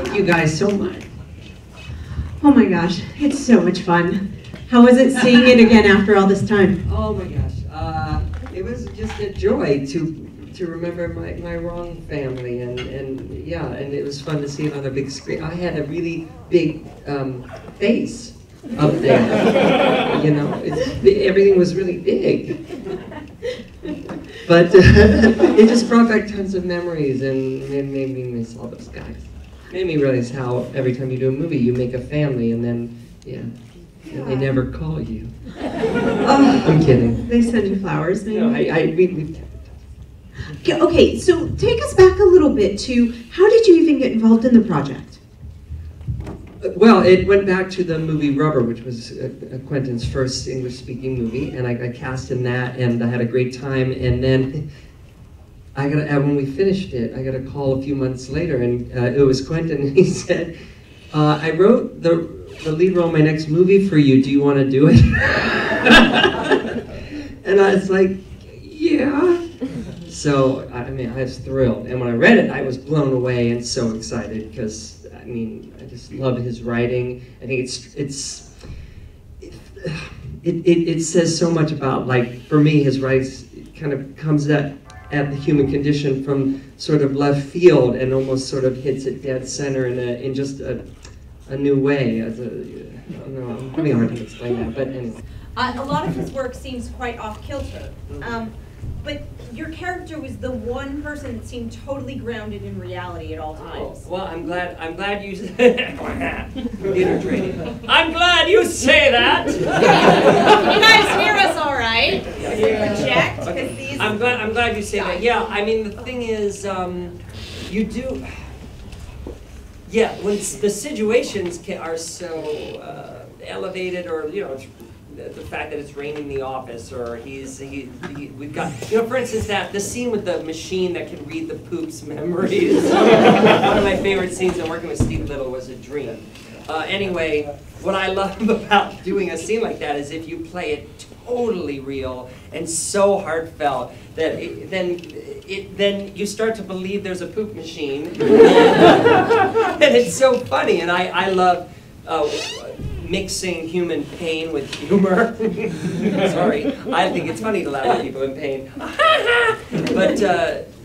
Thank you guys so much. Oh my gosh, it's so much fun. How was it seeing it again after all this time? Oh my gosh, it was just a joy to remember my Wrong family, and yeah, and it was fun to see it on a big screen. I had a really big face up there, you know, everything was really big. But it just brought back tons of memories, and it made me miss all those guys. Made me realize how every time you do a movie, you make a family, and then, yeah, and they never call you. I'm kidding. They send you flowers, maybe? No, we've Okay, so take us back a little bit to, how did you even get involved in the project? Well, it went back to the movie Rubber, which was Quentin's first English-speaking movie, and I cast in that, and I had a great time, and then when we finished it, I got a call a few months later, and it was Quentin, and he said, I wrote the lead role in my next movie for you, do you want to do it? And I was like, yeah. So, I mean, I was thrilled, and when I read it, I was blown away and so excited, because, I mean, I just love his writing. I think it says so much about, like, for me, his writing kind of comes at the human condition from sort of left field and almost sort of hits it dead center in just a new way. I don't know, I'm having a hard time explaining that, but anyway. A lot of his work seems quite off-kilter, but your character was the one person that seemed totally grounded in reality at all times. Oh, well, I'm glad you theater training. I'm glad you say that. Can you guys hear us all right? Yeah. Project? Okay. I'm glad you say that. Yeah, I mean, the thing is, you do. Yeah, when the situations are so elevated, or you know, the fact that it's raining in the office, or we've got, you know, for instance, the scene with the machine that can read the poop's memories. One of my favorite scenes in working with Steve Little was a dream. Anyway, what I love about doing a scene like that is if you play it totally real and so heartfelt that then you start to believe there's a poop machine, and it's so funny. And I love mixing human pain with humor. Sorry, I think it's funny to laugh at people in pain. But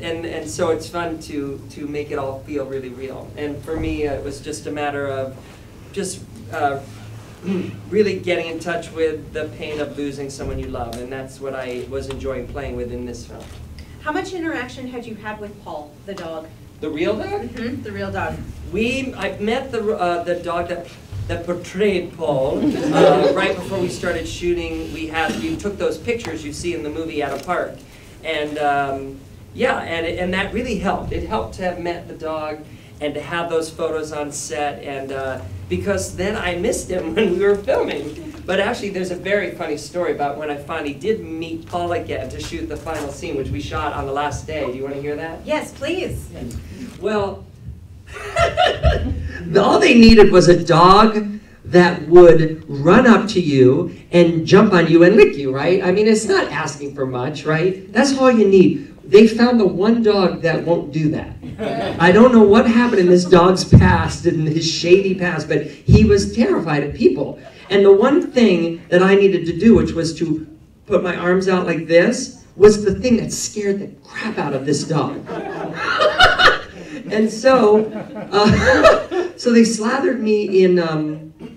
and so it's fun to make it all feel really real. And for me, it was just a matter of just really getting in touch with the pain of losing someone you love, and that's what I was enjoying playing with in this film. How much interaction had you had with Paul, the dog? The real dog? Mm-hmm, the real dog. I met the dog that portrayed Paul right before we started shooting. We took those pictures you see in the movie at a park, and yeah, and that really helped. It helped to have met the dog and to have those photos on set, and because then I missed him when we were filming. But actually, there's a very funny story about when I finally did meet Paul again to shoot the final scene, which we shot on the last day. Do you want to hear that? Yes, please. Yes. Well, all they needed was a dog that would run up to you and jump on you and lick you, right? I mean, it's not asking for much, right? That's all you need. They found the one dog that won't do that. I don't know what happened in this dog's past, in his shady past, but he was terrified of people. And the one thing that I needed to do, which was to put my arms out like this, was the thing that scared the crap out of this dog. And so, so they slathered me in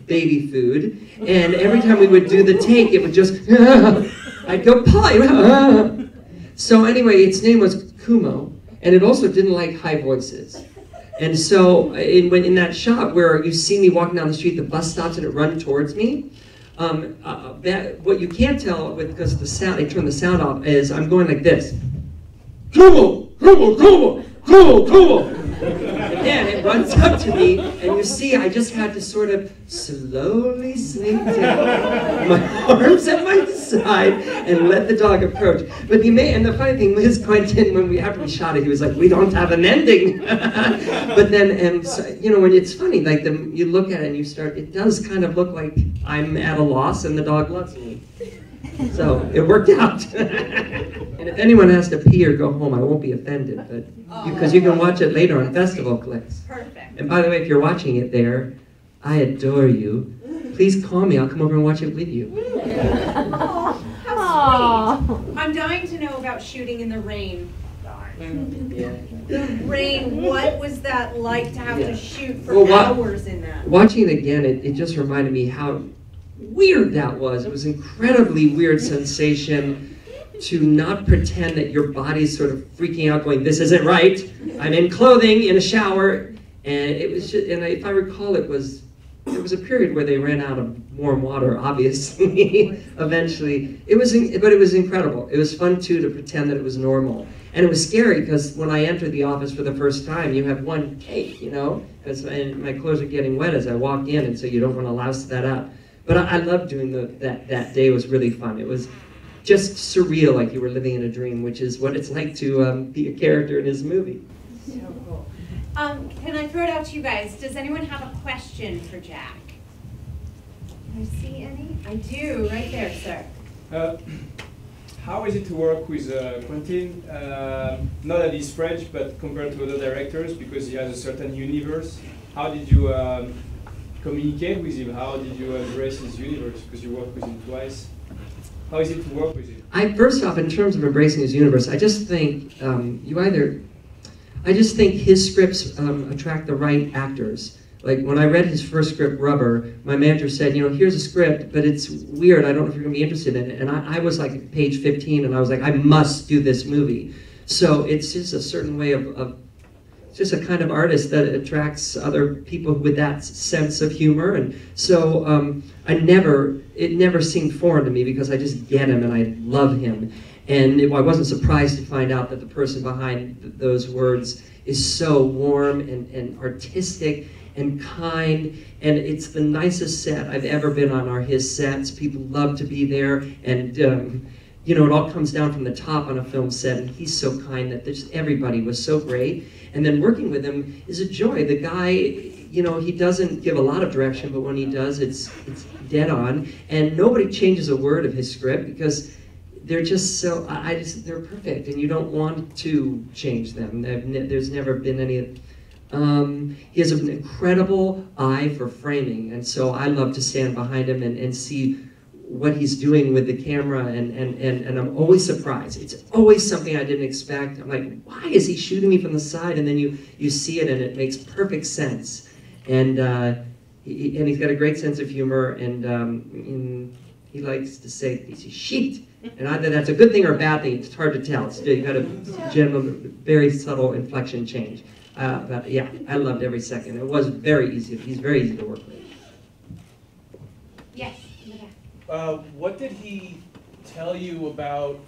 baby food, and every time we would do the take, it would just, I'd go, Paul. So anyway, its name was Kumo, and it also didn't like high voices. And so in that shot where you see me walking down the street, the bus stops and it runs towards me, what you can't tell because the sound, they turn the sound off, is I'm going like this. Kumo, Kumo, Kumo, Kumo, Kumo. And then it runs up to me, and you see I just had to sort of slowly slink down, my arms at my side, and let the dog approach. But and the funny thing was, Quentin, after we shot it, he was like, "We don't have an ending." But then, so, you know, when it's funny, like you look at it and it does kind of look like I'm at a loss and the dog loves me. So it worked out. And if anyone has to pee or go home, I won't be offended, but because you can watch it later on Festival Flix. Perfect. And by the way, if you're watching it there, I adore you. Please call me. I'll come over and watch it with you. Oh, how sweet. I'm dying to know about shooting in the rain. Yeah. The rain, what was that like to have to shoot for hours in that? Watching it again, it just reminded me how weird that was. It was an incredibly weird sensation to not pretend that your body's sort of freaking out going, this isn't right. I'm in clothing, in a shower. And it was just, and if I recall, there was a period where they ran out of warm water, obviously, eventually. But it was incredible. It was fun, too, to pretend that it was normal. And it was scary because when I entered the office for the first time, you have one take, you know, and my clothes are getting wet as I walk in, and so you don't want to louse that up. But I loved doing that day. It was really fun. It was just surreal, like you were living in a dream, which is what it's like to be a character in his movie. So cool. Can I throw it out to you guys? Does anyone have a question for Jack? Can I see any? I do, right there, sir. How is it to work with Quentin? Not that he's French, but compared to other directors, because he has a certain universe. How did you communicate with him? How did you embrace his universe? Because you worked with him twice. How is it to work with him? First off, in terms of embracing his universe, I just think his scripts attract the right actors. Like when I read his first script, Rubber, my manager said, you know, here's a script, but it's weird. I don't know if you're going to be interested in it. And I was like at page 15, and I was like, I must do this movie. So it's just a certain way of it's just a kind of artist that attracts other people with that sense of humor. And so it never seemed foreign to me because I just get him and I love him. And I wasn't surprised to find out that the person behind those words is so warm and artistic and kind, and it's the nicest set I've ever been on are his sets. People love to be there, and you know, it all comes down from the top on a film set, and he's so kind that just everybody was so great. And then working with him is a joy. The guy, you know, he doesn't give a lot of direction, but when he does, it's dead on, and nobody changes a word of his script because they're just so, they're perfect, and you don't want to change them. There's never been any. He has an incredible eye for framing, and so I love to stand behind him and see what he's doing with the camera, and I'm always surprised. It's always something I didn't expect. I'm like, why is he shooting me from the side? And then you see it, and it makes perfect sense. And he's got a great sense of humor, and he likes to say piece of shit. And either that's a good thing or a bad thing. It's hard to tell. You've got a general, very subtle inflection change. But yeah, I loved every second. It was very easy. He's very easy to work with. Yes. What did he tell you about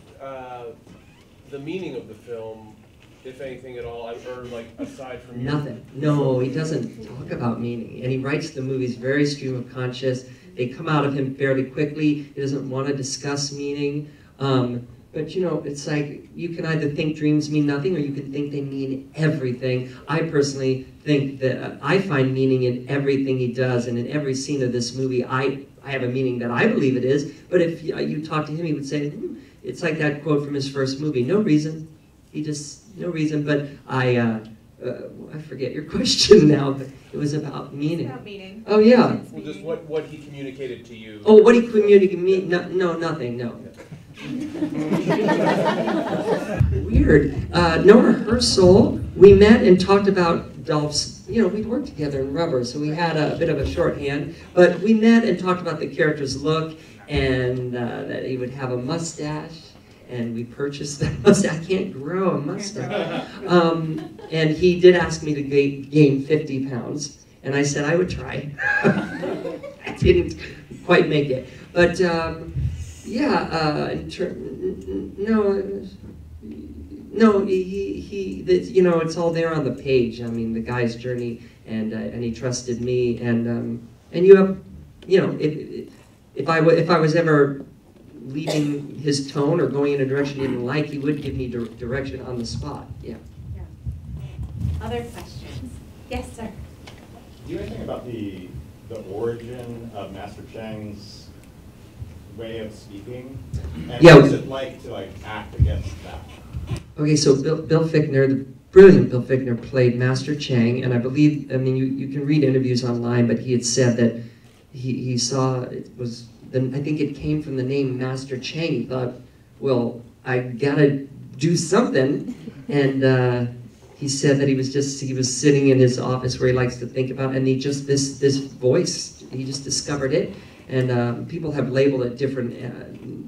the meaning of the film, if anything at all, or like aside from nothing? No, he doesn't talk about meaning, and he writes the movies very stream of conscious. They come out of him fairly quickly. He doesn't want to discuss meaning. But you know, it's like you can either think dreams mean nothing or you can think they mean everything. I personally think that I find meaning in everything he does, and in every scene of this movie, I have a meaning that I believe it is. But if you talk to him, he would say, it's like that quote from his first movie, no reason. No reason, but I forget your question now, but it was about meaning. It's about meaning. Oh, yeah. Well, just what he communicated to you. Oh, what he communicated to me? No, nothing, no. Weird. No rehearsal. We met and talked about Dolph's, you know, we'd worked together in Rubber, so we had a bit of a shorthand, but we met and talked about the character's look, and that he would have a mustache, and we purchased that mustache. I can't grow a mustache. And he did ask me to gain 50 pounds, and I said I would try. I didn't quite make it, but yeah, no, you know, it's all there on the page. I mean, the guy's journey, and he trusted me, and you have, you know, if I was ever leaving his tone or going in a direction he didn't like, he would give me direction on the spot. Yeah. Other questions? Yes, sir. Do you know anything about the origin of Master Cheng's way of speaking? And yeah. What is it like to act against that? Okay, so Bill Fichtner, brilliant Bill Fichtner played Master Chang, and I believe, I mean, you can read interviews online, but he had said that he saw, it was, I think it came from the name Master Chang. He thought, well, I gotta do something, and he said that he was sitting in his office where he likes to think about, and he just, this voice, he just discovered it, and people have labeled it different,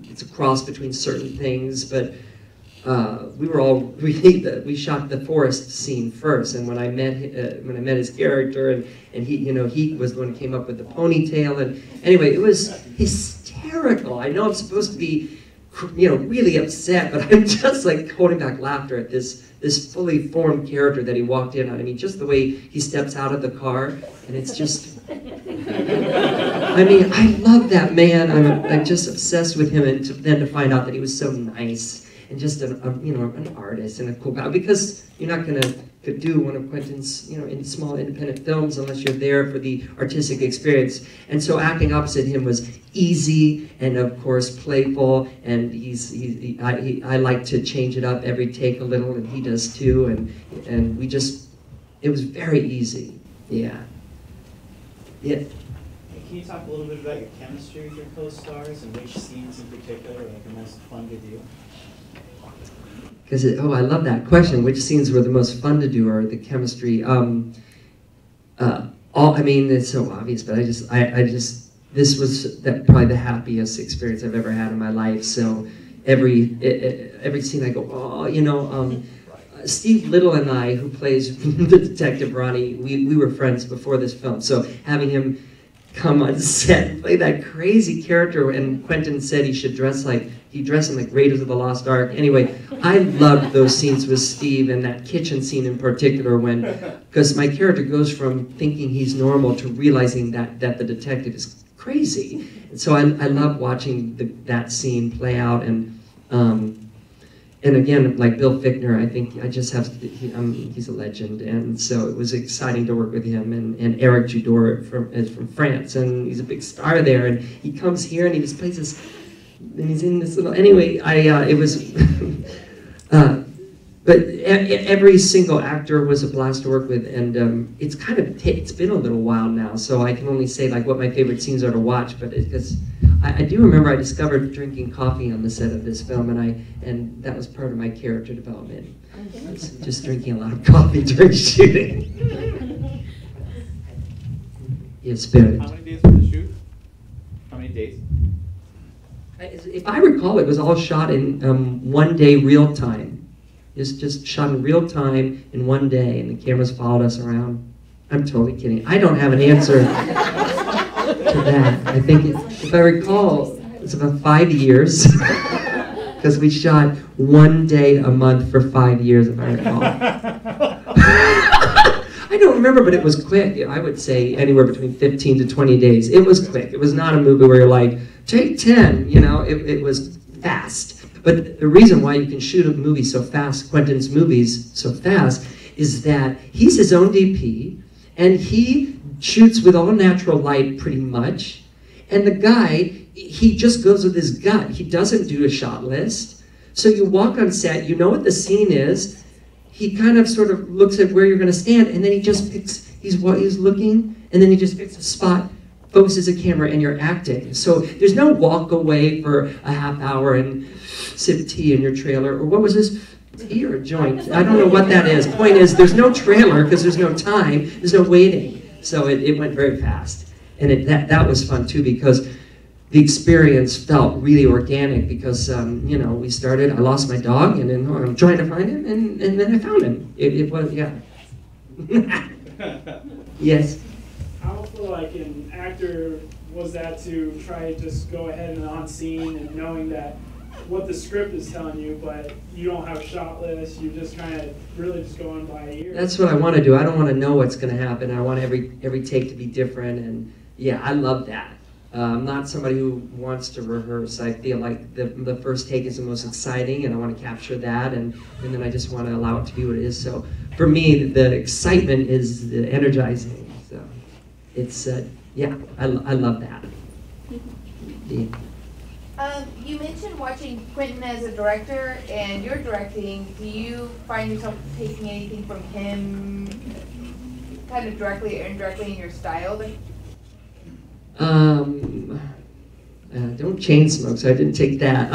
it's a cross between certain things, but we shot the forest scene first, and when I met his character, and he, you know, he was the one who came up with the ponytail, and anyway, it was hysterical. I know I'm supposed to be, you know, really upset, but I'm just like holding back laughter at this fully formed character that he walked in on. I mean, just the way he steps out of the car, and it's just, I mean, I love that man. I'm just obsessed with him, and then to find out that he was so nice and just an artist and a cool guy, because you're not gonna do one of Quentin's, you know, in small independent films unless you're there for the artistic experience. And so acting opposite him was easy and of course playful, and I like to change it up every take a little, and he does too, and we just, it was very easy. Yeah. Can you talk a little bit about your chemistry with your co-stars and which scenes in particular are like the most fun to do? Because I love that question. Which scenes were the most fun to do, or the chemistry? I mean, it's so obvious, but I just this was probably the happiest experience I've ever had in my life. So every scene I go, oh, you know. Steve Little and I, who plays the detective Ronnie, we were friends before this film. So having him come on set and play that crazy character, and Quentin said he should dress like, he dressed in like Raiders of the Lost Ark. Anyway, I loved those scenes with Steve, and that kitchen scene in particular, because my character goes from thinking he's normal to realizing that the detective is crazy. And so I love watching that scene play out, and again, like Bill Fichtner, I think I just have, he's a legend, and so it was exciting to work with him, and Eric Judor is from France, and he's a big star there, and he comes here and he just plays this, and he's in this little, anyway, it was, but every single actor was a blast to work with, and it's kind of, it's been a little while now, so I can only say like what my favorite scenes are to watch, but because I do remember I discovered drinking coffee on the set of this film, and that was part of my character development. I was just drinking a lot of coffee during shooting. Yeah, spirit. How many days for the shoot? How many days? If I recall, it was all shot in 1 day real time. Just shot in real time in 1 day, and the cameras followed us around. I'm totally kidding. I don't have an answer to that. I think, if I recall, it's about 5 years, because we shot 1 day a month for 5 years, if I recall. I don't remember, but it was quick. I would say anywhere between 15 to 20 days. It was quick. It was not a movie where you're like, take 10, you know, it was fast. But the reason why you can shoot a movie so fast, Quentin's movies so fast, is that he's his own DP, and he shoots with all natural light pretty much, and the guy, he just goes with his gut. He doesn't do a shot list. So you walk on set, you know what the scene is, he kind of sort of looks at where you're going to stand, and then he just picks, he's looking, and then he just picks a spot, focuses a camera, and you're acting. So there's no walk away for a half hour and sip tea in your trailer, or what was this? Tea or a joint? I don't know what that is. Point is, there's no trailer because there's no time, there's no waiting. So it went very fast. And that was fun too, because the experience felt really organic, because you know, we started, I lost my dog, and then I'm trying to find him, and then I found him. It was, yeah. Yes? How, for like an actor, was that to try to just go ahead and on scene and knowing that what the script is telling you, but you don't have a shot list, you're just kind of really just going by ear? That's what I want to do. I don't want to know what's going to happen. I want every take to be different, and yeah, I love that. I'm not somebody who wants to rehearse. I feel like the first take is the most exciting, and I want to capture that, and then I just want to allow it to be what it is. So for me, the excitement is the energizing. So it's, yeah, I love that. Yeah. You mentioned watching Quentin as a director, and you're directing. Do you find yourself taking anything from him, kind of directly or indirectly in your style? Don't chain smoke, so I didn't take that.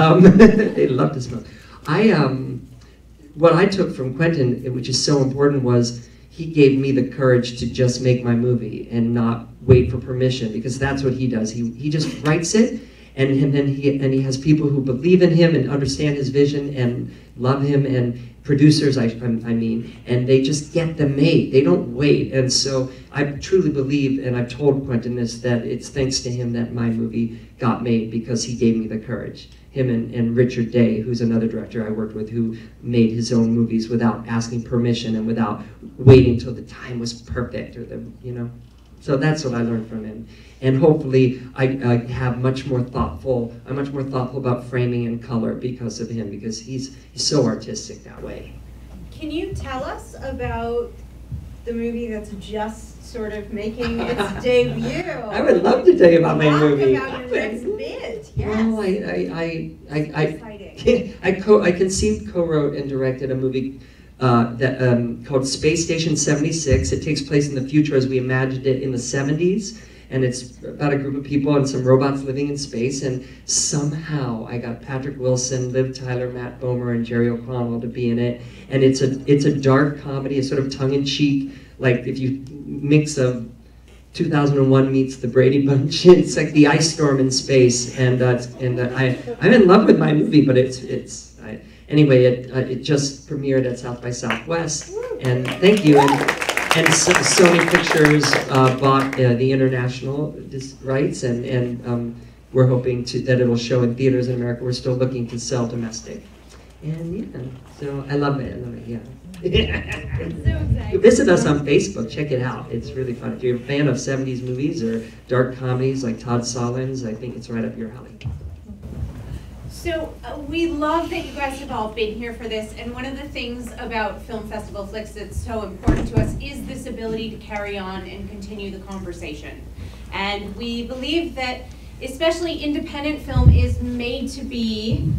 They love to smoke. What I took from Quentin, which is so important, was he gave me the courage to just make my movie and not wait for permission, because that's what he does. He just writes it, and then he has people who believe in him and understand his vision and love him, and producers, I mean, and they just get them made. They don't wait. And so I truly believe, and I've told Quentin this, that it's thanks to him that my movie got made, because he gave me the courage. Him and Richard Day, who's another director I worked with, who made his own movies without asking permission and without waiting till the time was perfect, or So that's what I learned from him. And hopefully I have much more thoughtful, I'm much more thoughtful about framing and color because of him, because he's so artistic that way. Can you tell us about the movie that's just sort of making its debut? I would love to tell you about my movie. Talk about your next bit, yes. Well, I conceived, co-wrote, and directed a movie called Space Station 76. It takes place in the future as we imagined it in the 70s. And it's about a group of people and some robots living in space. And somehow I got Patrick Wilson, Liv Tyler, Matt Bomer, and Jerry O'Connell to be in it. And it's a dark comedy, a sort of tongue-in-cheek, like if you mix of 2001 meets the Brady Bunch. It's like the ice storm in space. And I'm in love with my movie, but anyway, it just premiered at South by Southwest. And thank you. And Sony Pictures bought the international rights, and we're hoping that it'll show in theaters in America. We're still looking to sell domestic. And yeah, so I love it, yeah. Visit us on Facebook, check it out. It's really fun. If you're a fan of 70s movies or dark comedies like Todd Solondz, I think it's right up your alley. So we love that you guys have all been here for this, and one of the things about Film Festival Flix that's so important to us is this ability to carry on and continue the conversation. And we believe that especially independent film is made to be,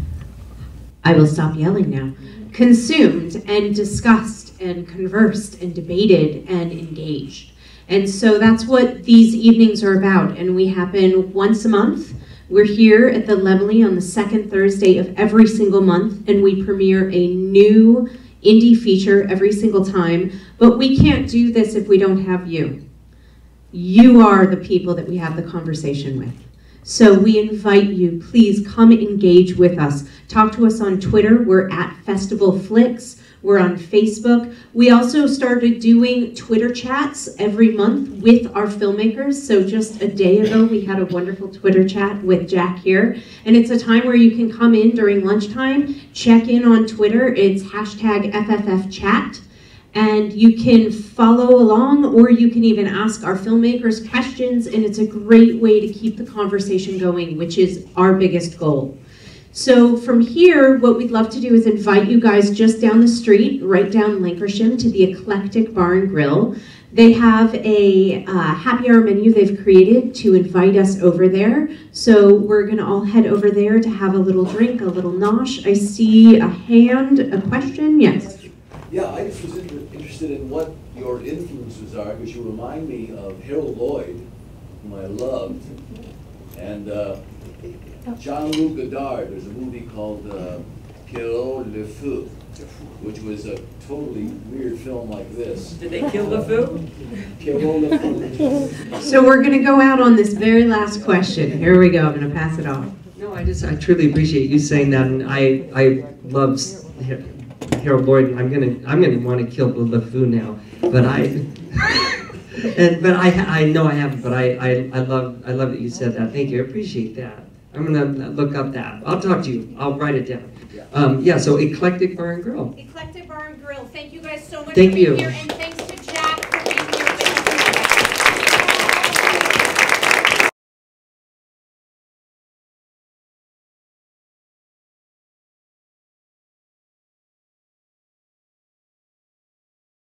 I will stop yelling now, consumed and discussed and conversed and debated and engaged. And so that's what these evenings are about, and we happen once a month. We're here at the Laemmle on the second Thursday of every single month, and we premiere a new indie feature every single time. But we can't do this if we don't have you. You are the people that we have the conversation with. So we invite you, please come engage with us. Talk to us on Twitter. We're at Festival Flix. We're on Facebook. We also started doing Twitter chats every month with our filmmakers. So just a day ago, we had a wonderful Twitter chat with Jack here. And it's a time where you can come in during lunchtime, check in on Twitter. It's #FFFchat. And you can follow along, or you can even ask our filmmakers questions. And it's a great way to keep the conversation going, which is our biggest goal. So from here, what we'd love to do is invite you guys just down the street, right down Lancashire, to the Eclectic Bar and Grill. They have a happy hour menu they've created to invite us over there. So we're gonna all head over there to have a little drink, a little nosh. I see a hand, a question, yes. Yeah, I just was interested in what your influences are, because you remind me of Harold Lloyd, whom I loved, and Jean-Luc Godard. There's a movie called Pierrot le Feu, which was a totally weird film like this. Did they kill the foo? Pierrot le Feu. So we're gonna go out on this very last question. Here we go, I'm gonna pass it off. No, I truly appreciate you saying that, and I love Harold Lloyd. I'm gonna want to kill the foo now, but I know I haven't. But I love that you said that. Thank you. I appreciate that. I'm gonna look up that. I'll talk to you. I'll write it down. Yeah. So Eclectic Bar and Grill. Eclectic Bar and Grill. Thank you guys so much Thank for being you. here, and thank